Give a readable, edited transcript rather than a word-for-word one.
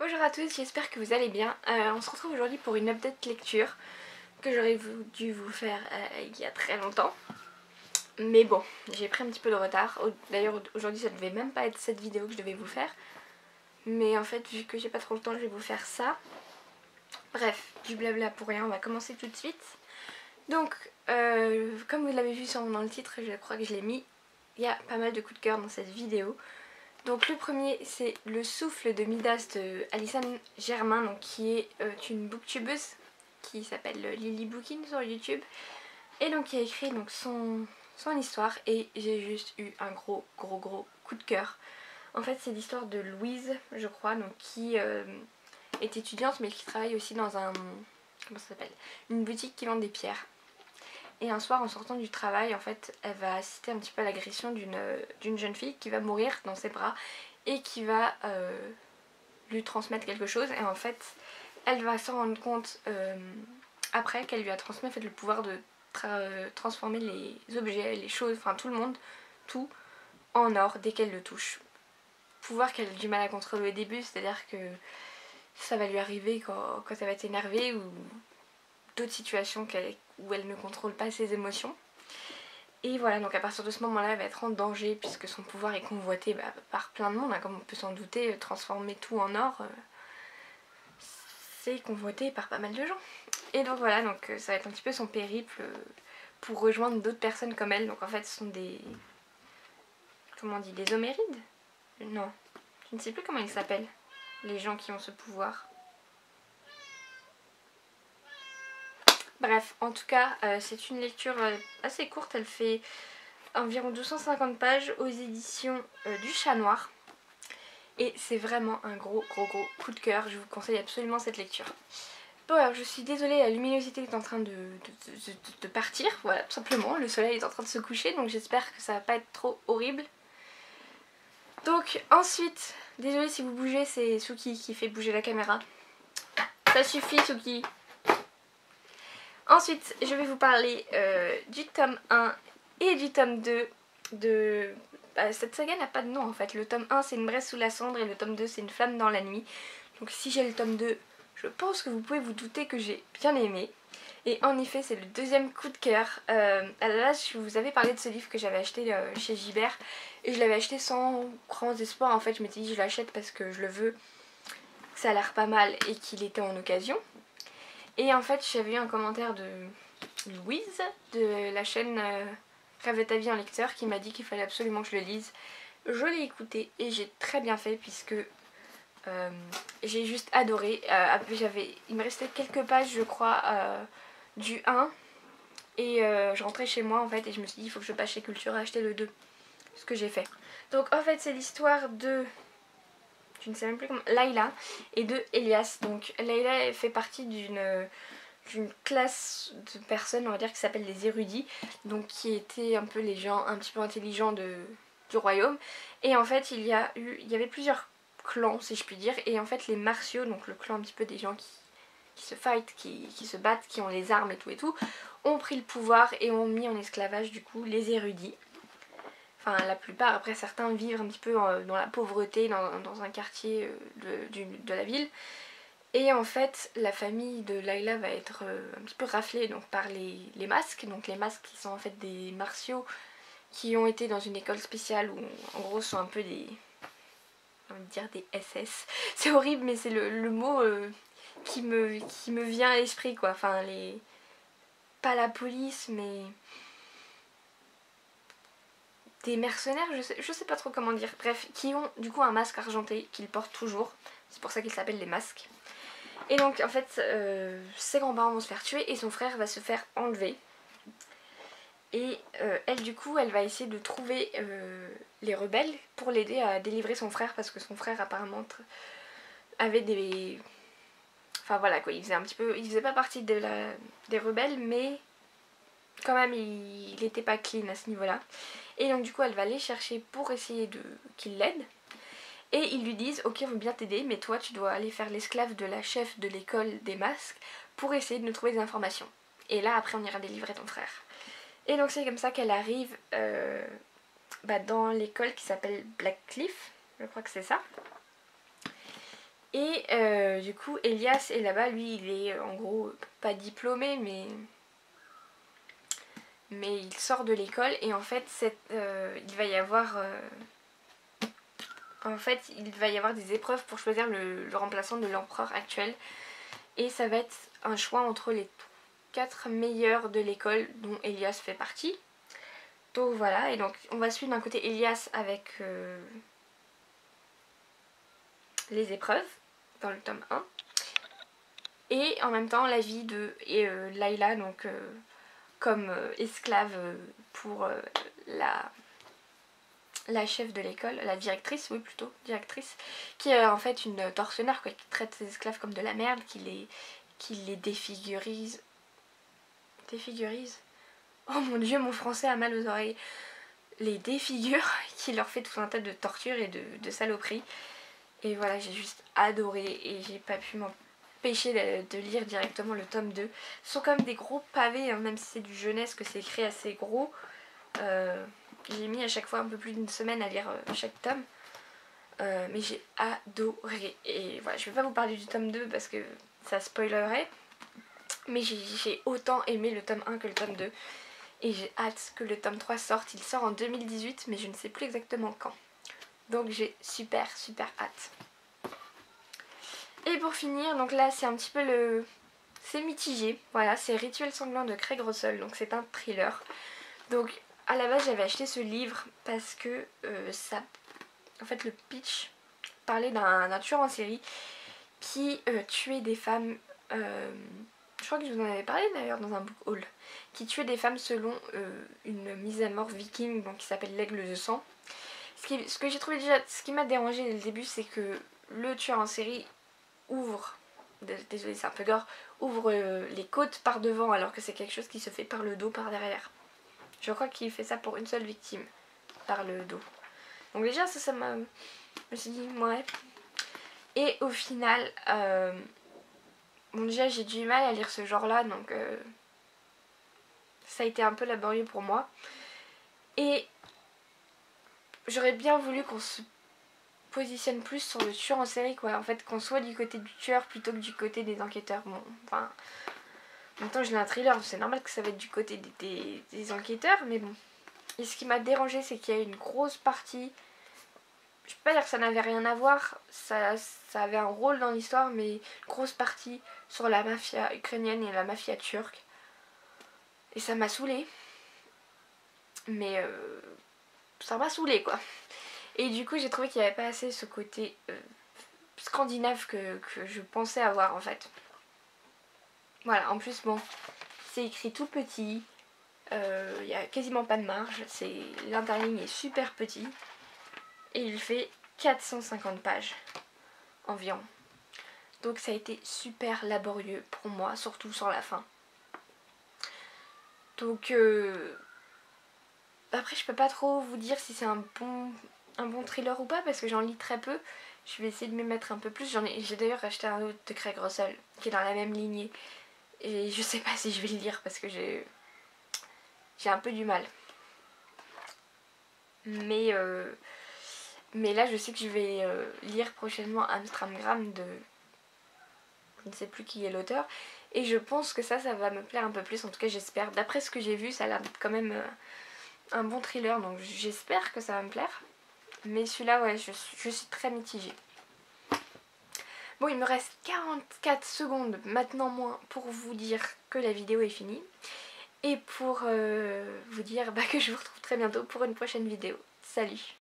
Bonjour à tous, j'espère que vous allez bien. On se retrouve aujourd'hui pour une update lecture que j'aurais dû vous faire il y a très longtemps. Mais bon, j'ai pris un petit peu de retard. D'ailleurs aujourd'hui ça devait même pas être cette vidéo que je devais vous faire. Mais en fait vu que j'ai pas trop le temps je vais vous faire ça. Bref, du blabla pour rien, on va commencer tout de suite. Donc comme vous l'avez vu sûrement dans le titre, je crois que je l'ai mis, il y a pas mal de coups de cœur dans cette vidéo. Donc le premier c'est Le souffle de Midas de Alison Germain, donc, qui est une booktubeuse qui s'appelle Lily Bookin sur YouTube. Et donc qui a écrit donc, son histoire et j'ai juste eu un gros coup de cœur. En fait c'est l'histoire de Louise je crois, donc, qui est étudiante mais qui travaille aussi dans comment ça s'appelle, une boutique qui vend des pierres. Et un soir en sortant du travail en fait elle va assister un petit peu à l'agression d'une jeune fille qui va mourir dans ses bras et qui va lui transmettre quelque chose, et en fait elle va s'en rendre compte après qu'elle lui a transmis en fait le pouvoir de transformer les objets, les choses, enfin tout le monde, tout en or dès qu'elle le touche. Pouvoir qu'elle a du mal à contrôler au début, c'est à dire que ça va lui arriver quand elle va être énervée ou d'autres situations où elle ne contrôle pas ses émotions. Et voilà, donc à partir de ce moment-là, elle va être en danger puisque son pouvoir est convoité par plein de monde, hein, comme on peut s'en douter. Transformer tout en or, c'est convoité par pas mal de gens. Et donc voilà, donc ça va être un petit peu son périple pour rejoindre d'autres personnes comme elle. Donc en fait, ce sont des... comment on dit, des homérides? Non, je ne sais plus comment ils s'appellent, les gens qui ont ce pouvoir. Bref, en tout cas, c'est une lecture assez courte, elle fait environ 250 pages aux éditions du Chat Noir. Et c'est vraiment un gros coup de cœur, je vous conseille absolument cette lecture. Bon alors je suis désolée, la luminosité est en train de partir, voilà tout simplement, le soleil est en train de se coucher, donc j'espère que ça va pas être trop horrible. Donc ensuite, désolée si vous bougez, c'est Suki qui fait bouger la caméra. Ça suffit Suki. Ensuite, je vais vous parler du tome 1 et du tome 2 de... cette saga n'a pas de nom en fait. Le tome 1 c'est Une braise sous la cendre et le tome 2 c'est Une flamme dans la nuit. Donc si j'ai le tome 2, je pense que vous pouvez vous douter que j'ai bien aimé. Et en effet c'est le deuxième coup de cœur. À la base je vous avais parlé de ce livre que j'avais acheté chez Gibert. Et je l'avais acheté sans grands espoirs en fait. Je m'étais dit je l'achète parce que je le veux, ça a l'air pas mal et qu'il était en occasion. Et en fait j'avais eu un commentaire de Louise de la chaîne Rêve ta vie en lecteur qui m'a dit qu'il fallait absolument que je le lise. Je l'ai écouté et j'ai très bien fait puisque j'ai juste adoré. Il me restait quelques pages je crois du 1 et je rentrais chez moi en fait et je me suis dit il faut que je passe chez Cultura acheter le 2. Ce que j'ai fait. Donc en fait c'est l'histoire de... je ne sais même plus comment... Layla et de Elias. Donc Layla fait partie d'une classe de personnes, on va dire, qui s'appelle les érudits, donc qui étaient un peu les gens un petit peu intelligents du royaume. Et en fait il y avait plusieurs clans si je puis dire, et en fait les martiaux, donc le clan un petit peu des gens qui se fight, qui se battent, qui ont les armes et tout, ont pris le pouvoir et ont mis en esclavage du coup les érudits. Enfin la plupart, après certains vivent un petit peu dans la pauvreté, dans un quartier de la ville. Et en fait la famille de Layla va être un petit peu raflée donc, par les masques. Donc les masques qui sont en fait des martiaux qui ont été dans une école spéciale où en gros sont un peu des... on va dire des SS. C'est horrible mais c'est le mot qui me vient à l'esprit quoi. Enfin les... pas la police mais... des mercenaires, je sais pas trop comment dire. Bref, qui ont du coup un masque argenté qu'ils portent toujours. C'est pour ça qu'ils s'appellent les masques. Et donc en fait ses grands-parents vont se faire tuer et son frère va se faire enlever. Et elle du coup elle va essayer de trouver les rebelles pour l'aider à délivrer son frère, parce que son frère apparemment avait des... enfin voilà quoi, il faisait pas partie des rebelles mais quand même il était pas clean à ce niveau là. Et donc du coup elle va les chercher pour essayer qu'il l'aide. Et ils lui disent ok on veut bien t'aider mais toi tu dois aller faire l'esclave de la chef de l'école des masques pour essayer de nous trouver des informations. Et là après on ira délivrer ton frère. Et donc c'est comme ça qu'elle arrive dans l'école qui s'appelle Blackcliff, je crois que c'est ça. Et du coup Elias est là-bas, lui il est en gros pas diplômé mais il sort de l'école et en fait il va y avoir des épreuves pour choisir le remplaçant de l'empereur actuel. Et ça va être un choix entre les 4 meilleurs de l'école dont Elias fait partie. Donc voilà, et donc on va suivre d'un côté Elias avec les épreuves dans le tome 1. Et en même temps la vie de Layla, donc comme esclave pour la chef de l'école, la directrice, oui plutôt, directrice, qui est en fait une tortionnaire quoi, qui traite ses esclaves comme de la merde, qui les défigurise. Défigurise. Oh mon dieu, mon français a mal aux oreilles. Les défigure, qui leur fait tout un tas de tortures et de saloperies. Et voilà, j'ai juste adoré et j'ai pas pu m'empêcher de lire directement le tome 2. Ce sont comme des gros pavés, hein, même si c'est du jeunesse, que c'est écrit assez gros. J'ai mis à chaque fois un peu plus d'une semaine à lire chaque tome. Mais j'ai adoré. Et voilà, je vais pas vous parler du tome 2 parce que ça spoilerait. Mais j'ai autant aimé le tome 1 que le tome 2. Et j'ai hâte que le tome 3 sorte. Il sort en 2018 mais je ne sais plus exactement quand. Donc j'ai super hâte. Et pour finir, donc là c'est un petit peu le... C'est mitigé. Voilà, c'est Rituel sanglant de Craig Russell. Donc c'est un thriller. Donc à la base j'avais acheté ce livre parce que ça... En fait le pitch parlait d'un tueur en série qui tuait des femmes... je crois que je vous en avais parlé d'ailleurs dans un book haul, qui tuait des femmes selon une mise à mort viking donc qui s'appelle l'aigle de sang. Ce que j'ai trouvé déjà, ce qui m'a dérangé dès le début, c'est que le tueur en série ouvre, désolé c'est un peu gore, ouvre les côtes par devant alors que c'est quelque chose qui se fait par le dos, par derrière. Je crois qu'il fait ça pour une seule victime, par le dos. Donc déjà ça m'a... Je me suis dit ouais. Et au final... Bon déjà j'ai du mal à lire ce genre là donc ça a été un peu laborieux pour moi. Et j'aurais bien voulu qu'on se positionne plus sur le tueur en série quoi. En fait qu'on soit du côté du tueur plutôt que du côté des enquêteurs. Bon enfin... En même temps je lis un thriller, c'est normal que ça va être du côté des enquêteurs mais bon. Et ce qui m'a dérangé c'est qu'il y a une grosse partie... Je peux pas dire que ça n'avait rien à voir, ça avait un rôle dans l'histoire, mais une grosse partie sur la mafia ukrainienne et la mafia turque. Et ça m'a saoulée. Mais ça m'a saoulée quoi. Et du coup j'ai trouvé qu'il n'y avait pas assez ce côté scandinave que je pensais avoir en fait. Voilà, en plus bon, c'est écrit tout petit, il n'y a quasiment pas de marge, l'interligne est super petit. Et il fait 450 pages environ. Donc ça a été super laborieux pour moi, surtout sur la fin. Donc après je peux pas trop vous dire si c'est un bon thriller ou pas parce que j'en lis très peu. Je vais essayer de me mettre un peu plus. J'ai d'ailleurs acheté un autre de Craig Russell qui est dans la même lignée. Et je sais pas si je vais le lire parce que j'ai un peu du mal. Mais là je sais que je vais lire prochainement Amstramgram de... Je ne sais plus qui est l'auteur. Et je pense que ça va me plaire un peu plus. En tout cas j'espère. D'après ce que j'ai vu ça a l'air quand même un bon thriller. Donc j'espère que ça va me plaire. Mais celui-là ouais je suis très mitigée. Bon il me reste 44 secondes maintenant moins pour vous dire que la vidéo est finie. Et pour vous dire que je vous retrouve très bientôt pour une prochaine vidéo. Salut!